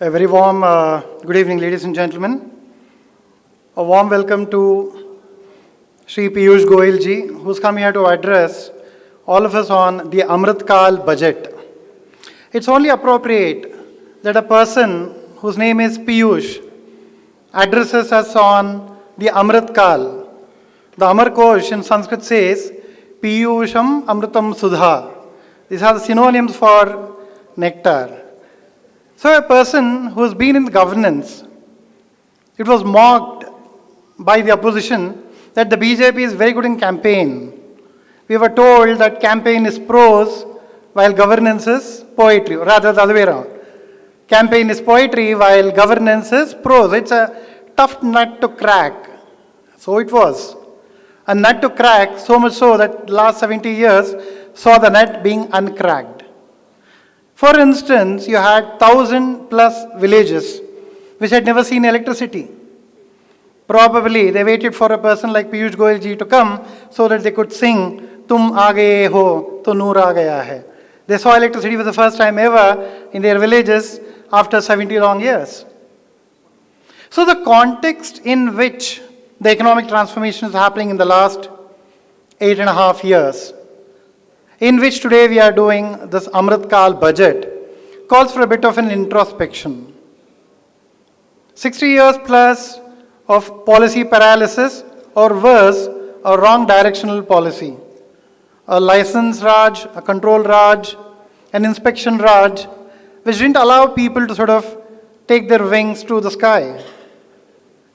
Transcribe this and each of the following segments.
A very warm good evening, ladies and gentlemen. A warm welcome to Sri Piyush Goyal ji, who's come here to address all of us on the Amrit Kaal Budget. It's only appropriate that a person whose name is Piyush addresses us on the Amrit Kaal. The Amar Kosh in Sanskrit says, Piyusham Amritam Sudha. These are the synonyms for nectar. So a person who's been in the governance, it was mocked by the opposition that the BJP is very good in campaign. We were told that campaign is prose while governance is poetry, or rather the other way around. Campaign is poetry while governance is prose. It's a tough nut to crack. So it was. A nut to crack, so much so that last 70 years saw the nut being uncracked. For instance, you had 1,000+ villages which had never seen electricity. Probably they waited for a person like Piyush Goyal ji to come so that they could sing, Tum aa gaye ho, to noor aa gaya hai. They saw electricity for the first time ever in their villages after 70 long years. So the context in which the economic transformation is happening in the last 8.5 years, in which today we are doing this Amrit Kaal Budget, calls for a bit of an introspection. 60 years plus of policy paralysis, or worse, a wrong directional policy. A license Raj, a control Raj, an inspection Raj, which didn't allow people to sort of take their wings to the sky.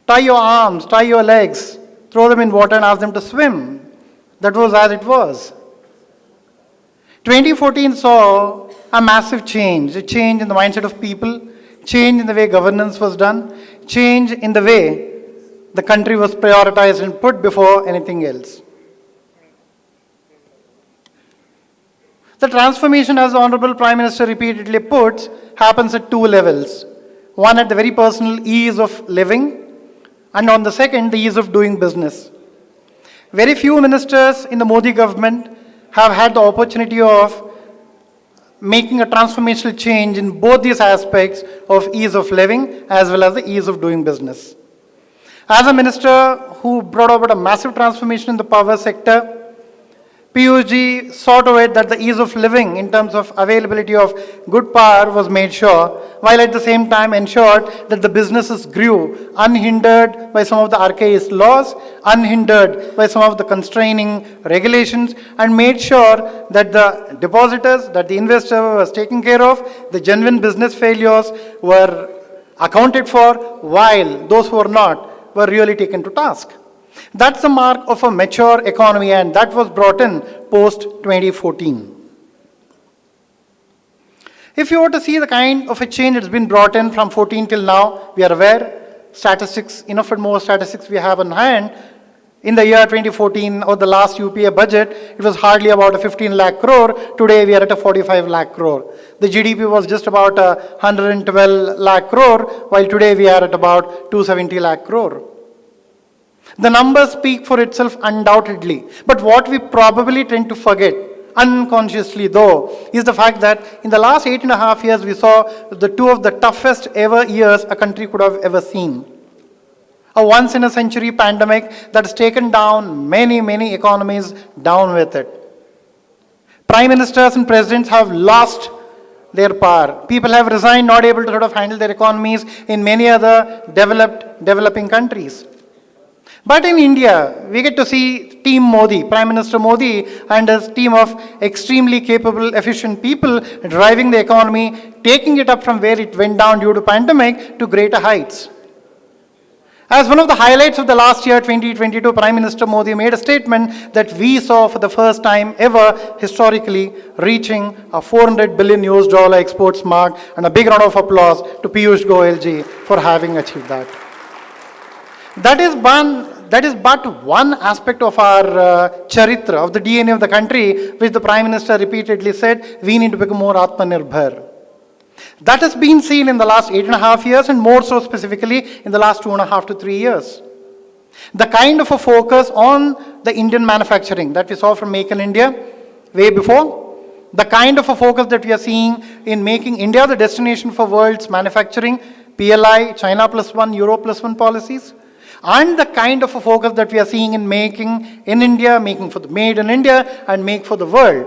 Tie your arms, tie your legs, throw them in water and ask them to swim. That was as it was. 2014 saw a massive change, a change in the mindset of people, change in the way governance was done, change in the way the country was prioritized and put before anything else. The transformation, as the Honorable Prime Minister repeatedly puts, happens at two levels. One at the very personal ease of living, and on the second, the ease of doing business. Very few ministers in the Modi government have had the opportunity of making a transformational change in both these aspects of ease of living as well as the ease of doing business. As a minister who brought about a massive transformation in the power sector, Piyush ji saw to it that the ease of living in terms of availability of good power was made sure, while at the same time ensured that the businesses grew unhindered by some of the archaic laws, unhindered by some of the constraining regulations, and made sure that the depositors, that the investor was taken care of, the genuine business failures were accounted for, while those who were not were really taken to task. That's the mark of a mature economy, and that was brought in post-2014. If you were to see the kind of a change that's been brought in from 14 till now, we are aware, statistics, enough and more statistics we have on hand. In the year 2014 or the last UPA budget, it was hardly about a 15 lakh crore. Today we are at a 45 lakh crore. The GDP was just about 112 lakh crore, while today we are at about 270 lakh crore. The numbers speak for itself undoubtedly. But what we probably tend to forget, unconsciously though, is the fact that in the last 8.5 years, we saw the two of the toughest ever years a country could have ever seen. A once-in-a-century pandemic that has taken down many economies down with it. Prime ministers and presidents have lost their power. People have resigned, not able to sort of handle their economies in many other developing countries. But in India, we get to see Team Modi, Prime Minister Modi and his team of extremely capable, efficient people driving the economy, taking it up from where it went down due to pandemic to greater heights. As one of the highlights of the last year, 2022, Prime Minister Modi made a statement that we saw for the first time ever historically reaching a $400 billion exports mark, and a big round of applause to Piyush Goyal ji for having achieved that. That is but one aspect of our charitra, of the DNA of the country, which the Prime Minister repeatedly said, we need to become more Atmanirbhar. That has been seen in the last 8.5 years, and more so specifically in the last 2.5 to 3 years. The kind of a focus on the Indian manufacturing that we saw from Make in India way before, The kind of a focus that we are seeing in making India the destination for world's manufacturing, PLI, China plus one, Euro plus one policies, and the kind of a focus that we are seeing in making in India, making for the made in India and make for the world.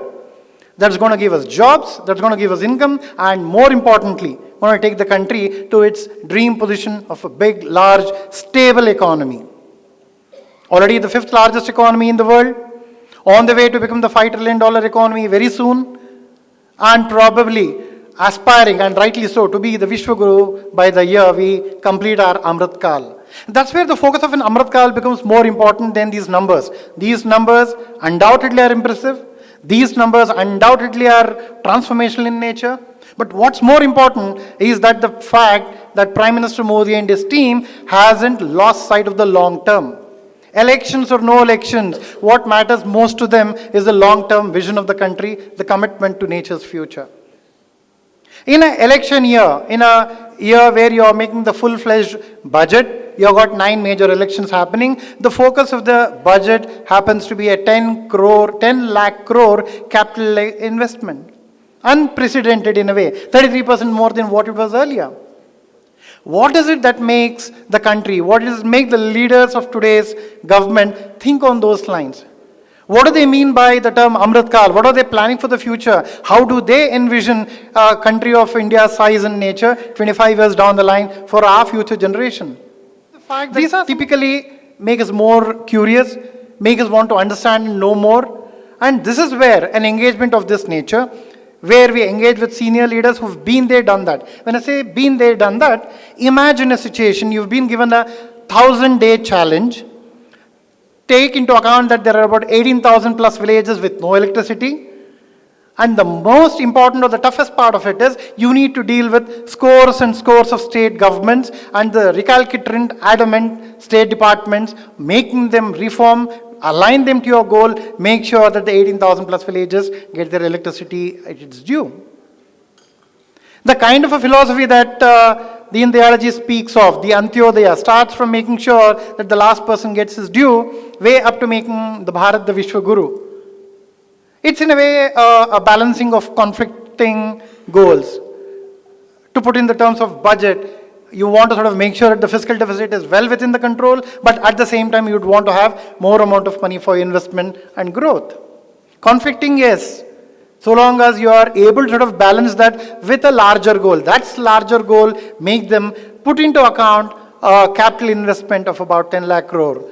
That's going to give us jobs, that's going to give us income, and more importantly, going to take the country to its dream position of a big, large, stable economy. Already the 5th largest economy in the world, on the way to become the $5 trillion economy very soon, and probably aspiring, and rightly so, to be the Vishwaguru by the year we complete our Amrit Kaal. That's where the focus of an Amrit Kaal becomes more important than these numbers. These numbers undoubtedly are impressive. These numbers undoubtedly are transformational in nature. But what's more important is that the fact that Prime Minister Modi and his team hasn't lost sight of the long term. Elections or no elections, what matters most to them is the long-term vision of the country, the commitment to nature's future. In an election year, in a year where you are making the full-fledged budget, you have got 9 major elections happening. The focus of the budget happens to be a 10 lakh crore capital investment. Unprecedented in a way, 33% more than what it was earlier. What is it that makes the country, what does it make the leaders of today's government think on those lines? What do they mean by the term Amrit Kaal? What are they planning for the future? How do they envision a country of India's size and nature 25 years down the line for our future generation? The fact that these are typically make us more curious, make us want to understand and know more. And this is where an engagement of this nature, where we engage with senior leaders who've been there, done that. When I say been there, done that, imagine a situation, you've been given a 1,000-day challenge. Take into account that there are about 18,000 plus villages with no electricity. And the most important or the toughest part of it is you need to deal with scores and scores of state governments and the recalcitrant, adamant state departments, making them reform, align them to your goal, make sure that the 18,000 plus villages get their electricity at its due. The kind of a philosophy that the Indiology speaks of, the Antyodaya, starts from making sure that the last person gets his due, way up to making the Bharat the Vishwaguru. It's in a way a balancing of conflicting goals. To put in the terms of budget, you want to sort of make sure that the fiscal deficit is well within the control, but at the same time, you'd want to have more amount of money for investment and growth. Conflicting, yes, so long as you are able to sort of balance that with a larger goal. That's larger goal, make them put into account a capital investment of about 10 lakh crore.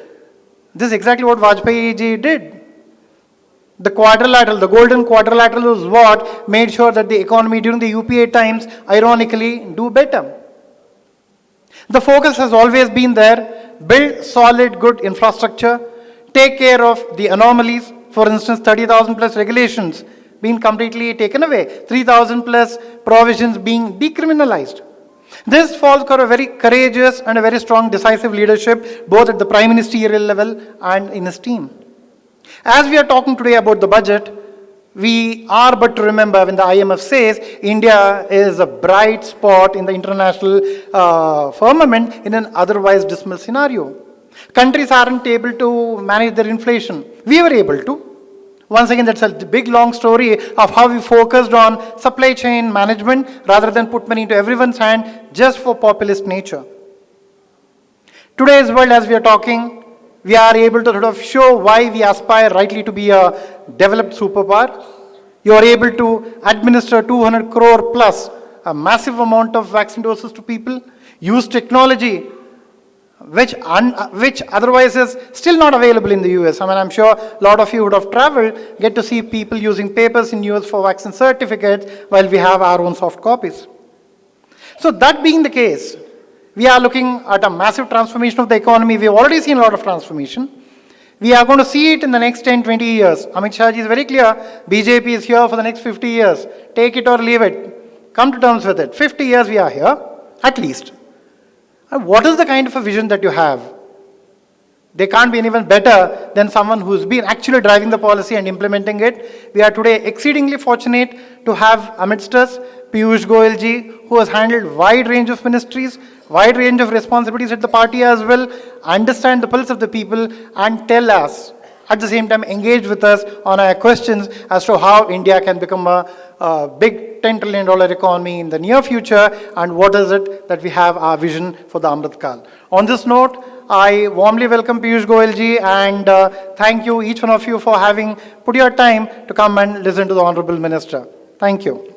This is exactly what Vajpayee ji did. The quadrilateral, the golden quadrilateral was what made sure that the economy during the UPA times, ironically, do better. The focus has always been there, build solid, good infrastructure, take care of the anomalies, for instance, 30,000 plus regulations being completely taken away, 3,000 plus provisions being decriminalized. This falls for a very courageous and a very strong decisive leadership, both at the prime ministerial level and in his team. As we are talking today about the budget, we are but to remember when the IMF says India is a bright spot in the international firmament in an otherwise dismal scenario. Countries aren't able to manage their inflation. We were able to. Once again, that's a big long story of how we focused on supply chain management rather than put money into everyone's hand just for populist nature. Today's world, as we are talking, we are able to sort of show why we aspire rightly to be a developed superpower. You are able to administer 200 crore plus, a massive amount of vaccine doses to people, use technology which otherwise is still not available in the US. I mean, I'm sure a lot of you would have traveled, get to see people using papers in US for vaccine certificates while we have our own soft copies. So that being the case, we are looking at a massive transformation of the economy. We've already seen a lot of transformation. We are going to see it in the next 10, 20 years. Amit Shah ji is very clear. BJP is here for the next 50 years. Take it or leave it. Come to terms with it. 50 years we are here, at least. And what is the kind of a vision that you have? They can't be even better than someone who's been actually driving the policy and implementing it. We are today exceedingly fortunate to have amidst us Piyush Goyal ji, who has handled wide range of ministries, wide range of responsibilities at the party as well, understand the pulse of the people and tell us at the same time engage with us on our questions as to how India can become a big $10 trillion economy in the near future, and what is it that we have our vision for the Amrit Kaal. On this note, I warmly welcome Piyush Goyal ji, and thank you each one of you for having put your time to come and listen to the Honorable Minister. Thank you.